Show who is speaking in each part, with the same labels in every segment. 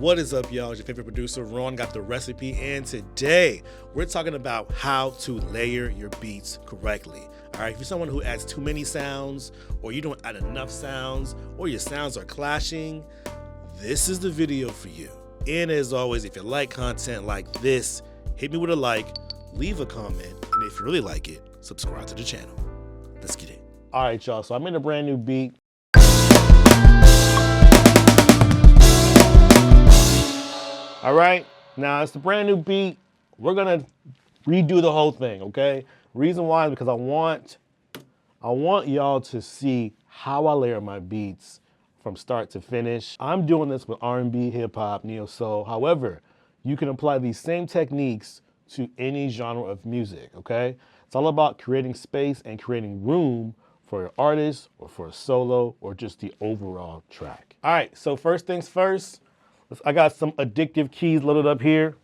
Speaker 1: What is up, y'all? It's your favorite producer, Ron, got the recipe, and today we're talking about how to layer your beats correctly. All right, if you're someone who adds too many sounds, or you don't add enough sounds, or your sounds are clashing, this is the video for you. And as always, if you like content like this, hit me with a like, leave a comment, and if you really like it, subscribe to the channel. Let's get it. All right, y'all, so I made a brand new beat. All right, now it's a brand new beat. We're gonna redo the whole thing, okay? Reason why is because I want y'all to see how I layer my beats from start to finish. I'm doing this with R&B, hip hop, neo soul. However, you can apply these same techniques to any genre of music, okay? It's all about creating space and creating room for an artist or for a solo or just the overall track. All right, so first things first, I got some addictive keys loaded up here.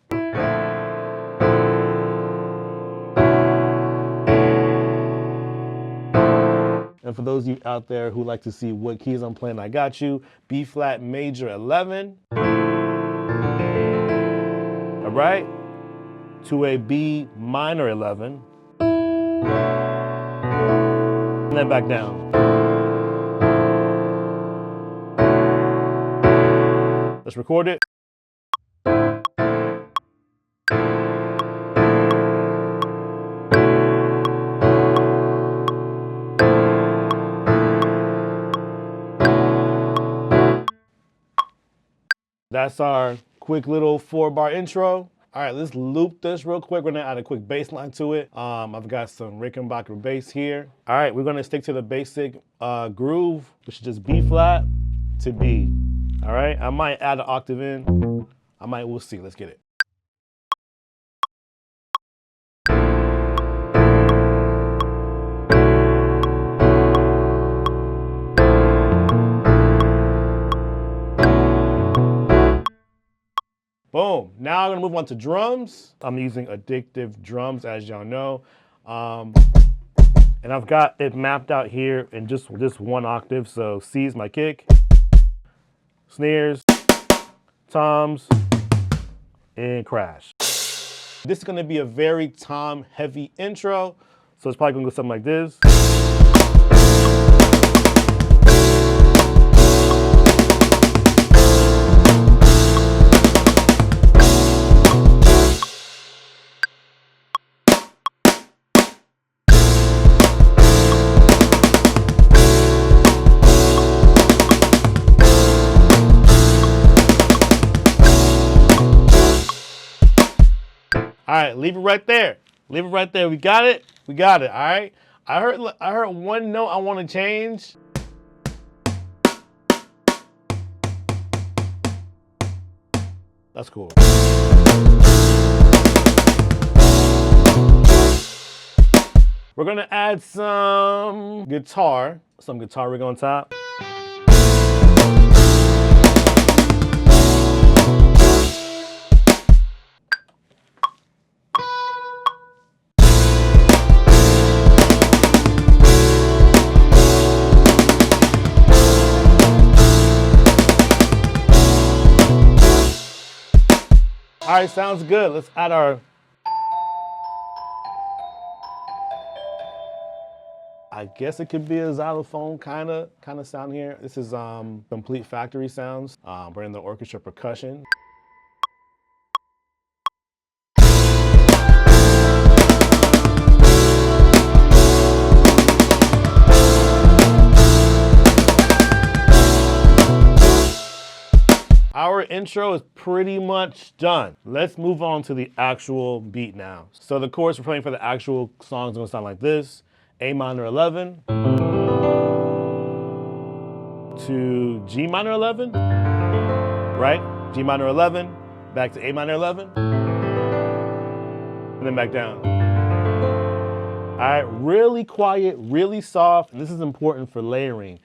Speaker 1: And for those of you out there who like to see what keys I'm playing, I got you. B flat major 11. All right, to a B minor 11. And then back down. Let's record it. That's our quick little 4-bar intro. All right, let's loop this real quick. We're gonna add a quick bass line to it. I've got some Rickenbacker bass here. All right, we're gonna stick to the basic groove, which is just B flat to B. All right, I might add an octave in. We'll see, let's get it. Boom, now I'm gonna move on to drums. I'm using addictive drums, as y'all know. And I've got it mapped out here in just one octave. So C is my kick, snares, toms, and crash. This is gonna be a very tom heavy intro. So it's probably gonna go something like this. All right, leave it right there. Leave it right there. We got it. We got it. All right. I heard one note I want to change. That's cool. We're gonna add some guitar rig on top. All right, sounds good. Let's add our, I guess it could be a xylophone kind of sound here. This is complete factory sounds. We're in the orchestra percussion. Our intro is pretty much done. Let's move on to the actual beat now. So the chorus we're playing for the actual song is gonna sound like this. A minor 11 to G minor 11, right? G minor 11, back to A minor 11, and then back down. All right, really quiet, really soft, and this is important for layering.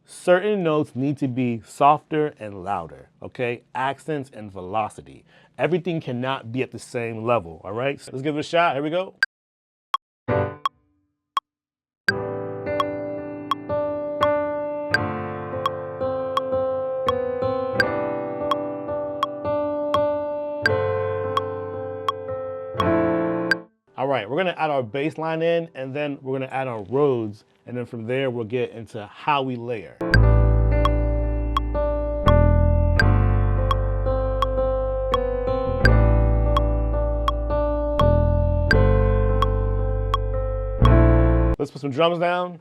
Speaker 1: Certain notes need to be softer and louder, okay? Accents and velocity. Everything cannot be at the same level, all right? So let's give it a shot, here we go. right, we're gonna add our bass line in, and then we're gonna add our Rhodes, and then from there we'll get into how we layer. Let's put some drums down.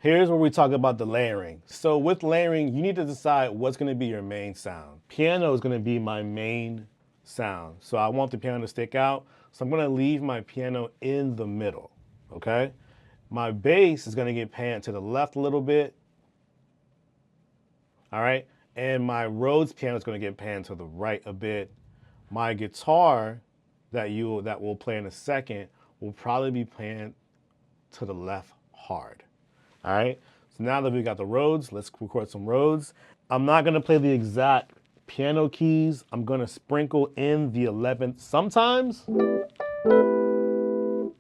Speaker 1: Here's where we talk about the layering. So with layering, you need to decide what's gonna be your main sound. Piano is gonna be my main sound. So I want the piano to stick out. So I'm gonna leave my piano in the middle, okay? My bass is gonna get panned to the left a little bit, all right? And my Rhodes piano is gonna get panned to the right a bit. My guitar that we'll play in a second will probably be panned to the left hard. All right, so now that we got the Rhodes, let's record some Rhodes. I'm not gonna play the exact piano keys. I'm gonna sprinkle in the 11th sometimes. We're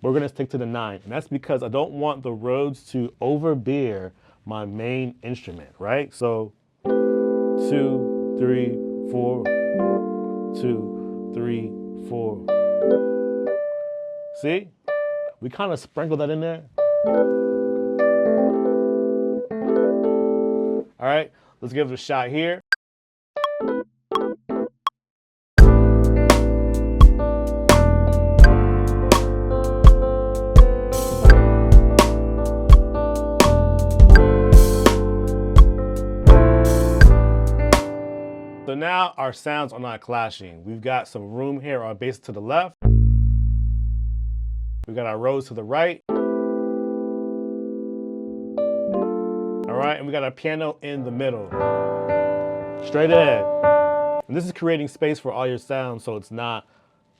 Speaker 1: gonna stick to the 9, and that's because I don't want the Rhodes to overbear my main instrument, right? So 2, 3, 4, 2, 3, 4. See? We kind of sprinkle that in there. All right, let's give it a shot here. So now our sounds are not clashing. We've got some room here, our bass to the left. We've got our Rhodes to the right. All right, and we got our piano in the middle. Straight ahead. And this is creating space for all your sounds so it's not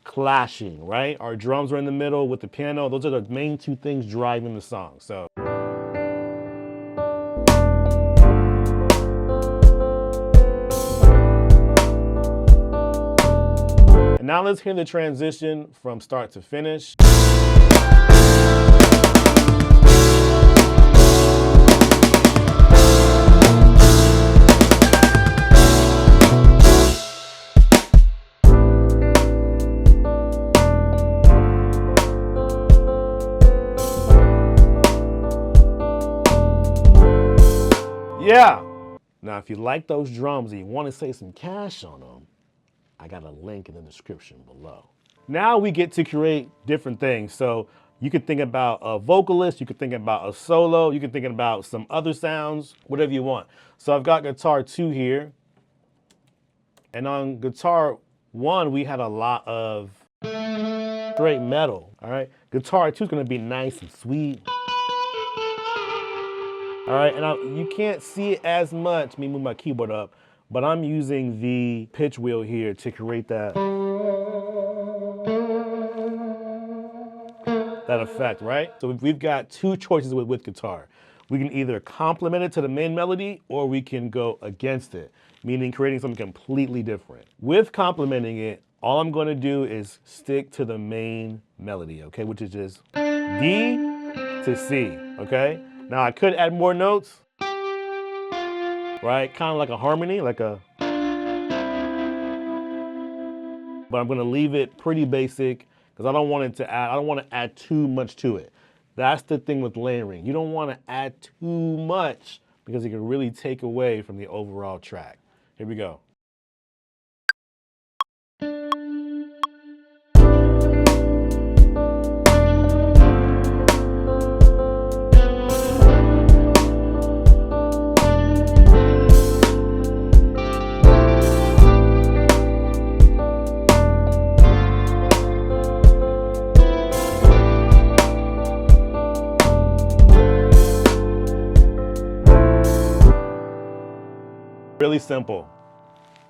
Speaker 1: clashing, right? Our drums are in the middle with the piano. Those are the main two things driving the song, so. And now let's hear the transition from start to finish. Yeah. Now, if you like those drums and you want to save some cash on them, I got a link in the description below. Now we get to create different things. So you could think about a vocalist, you could think about a solo, you could think about some other sounds, whatever you want. So I've got guitar 2 here. And on guitar 1, we had a lot of straight metal, all right? Guitar 2 is gonna be nice and sweet. All right, and you can't see it as much, me move my keyboard up, but I'm using the pitch wheel here to create that effect, right? So we've got two choices with guitar. We can either complement it to the main melody or we can go against it, meaning creating something completely different. With complementing it, all I'm gonna do is stick to the main melody, okay, which is just D to C, okay? Now I could add more notes, right? Kind of like a harmony, but I'm gonna leave it pretty basic because I don't want to add too much to it. That's the thing with layering. You don't want to add too much because it can really take away from the overall track. Here we go. Really simple,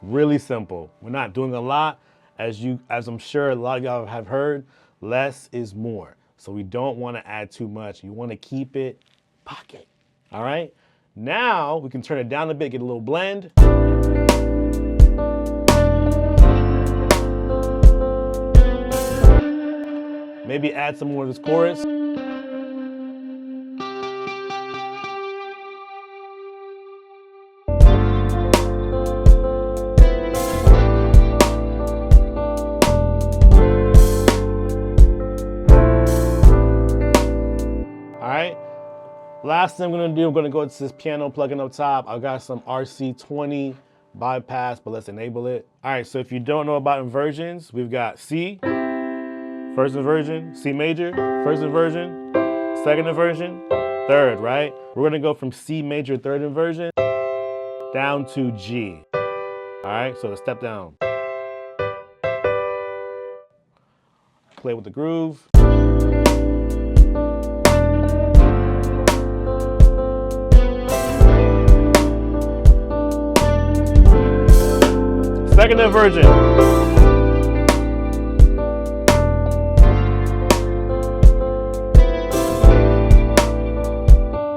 Speaker 1: really simple. We're not doing a lot. As I'm sure a lot of y'all have heard, less is more. So we don't want to add too much. You want to keep it pocket, all right? Now we can turn it down a bit, get a little blend. Maybe add some more of this chorus. Last thing I'm gonna do, I'm gonna go to this piano plugin up top. I've got some RC20 bypass, but let's enable it. All right, so if you don't know about inversions, we've got C, first inversion, C major, first inversion, second inversion, third, right? We're gonna go from C major, third inversion, down to G. All right, so the step down. Play with the groove. Second inversion.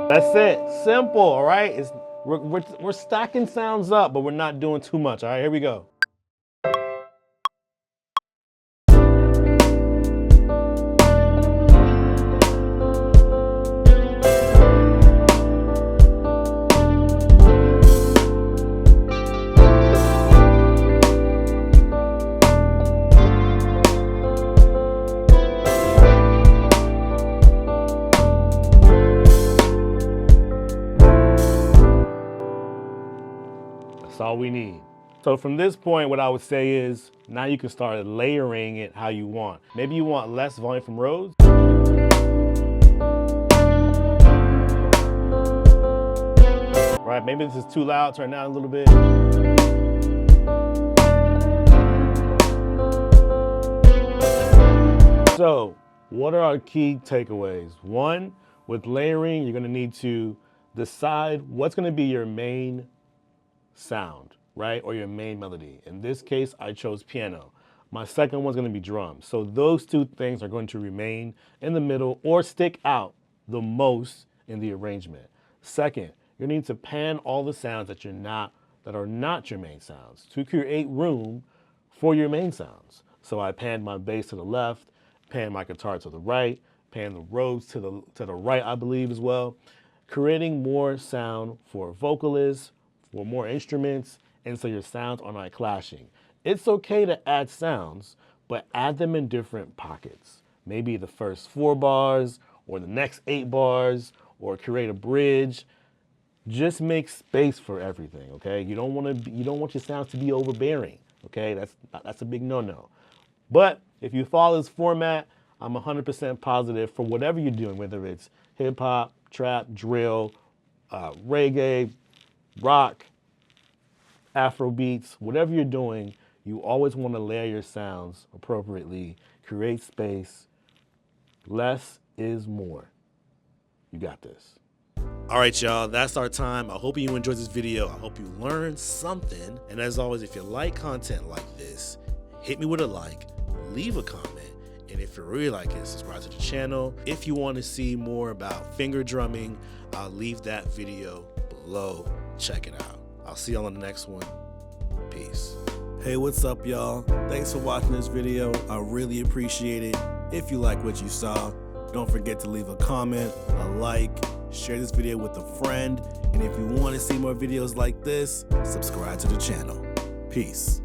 Speaker 1: That's it. Simple, all right? We're stacking sounds up, but we're not doing too much. All right, here we go. That's all we need. So from this point, what I would say is, now you can start layering it how you want. Maybe you want less volume from Rhodes. Right, maybe this is too loud, turn it down a little bit. So, what are our key takeaways? One, with layering, you're gonna need to decide what's gonna be your main sound, right? Or your main melody. In this case, I chose piano. My second one's gonna be drums. So those two things are going to remain in the middle or stick out the most in the arrangement. Second, you need to pan all the sounds that are not your main sounds to create room for your main sounds. So I panned my bass to the left, panned my guitar to the right, panned the Rhodes to the right, I believe as well. Creating more sound for vocalists, for more instruments, and so your sounds are not clashing. It's okay to add sounds, but add them in different pockets. Maybe the first 4 bars, or the next 8 bars, or create a bridge. Just make space for everything, okay? You don't want your sounds to be overbearing, okay? That's a big no-no. But if you follow this format, I'm 100% positive for whatever you're doing, whether it's hip hop, trap, drill, reggae, rock, Afro beats, whatever you're doing, you always want to layer your sounds appropriately, create space. Less is more. You got this. All right, y'all, that's our time. I hope you enjoyed this video. I hope you learned something. And as always, if you like content like this, hit me with a like, leave a comment. And if you really like it, subscribe to the channel. If you want to see more about finger drumming, I'll leave that video below. Check it out. I'll see y'all on the next one. Peace. Hey, what's up, y'all? Thanks for watching this video. I really appreciate it. If you like what you saw, don't forget to leave a comment, a like, share this video with a friend. And if you want to see more videos like this, subscribe to the channel. Peace.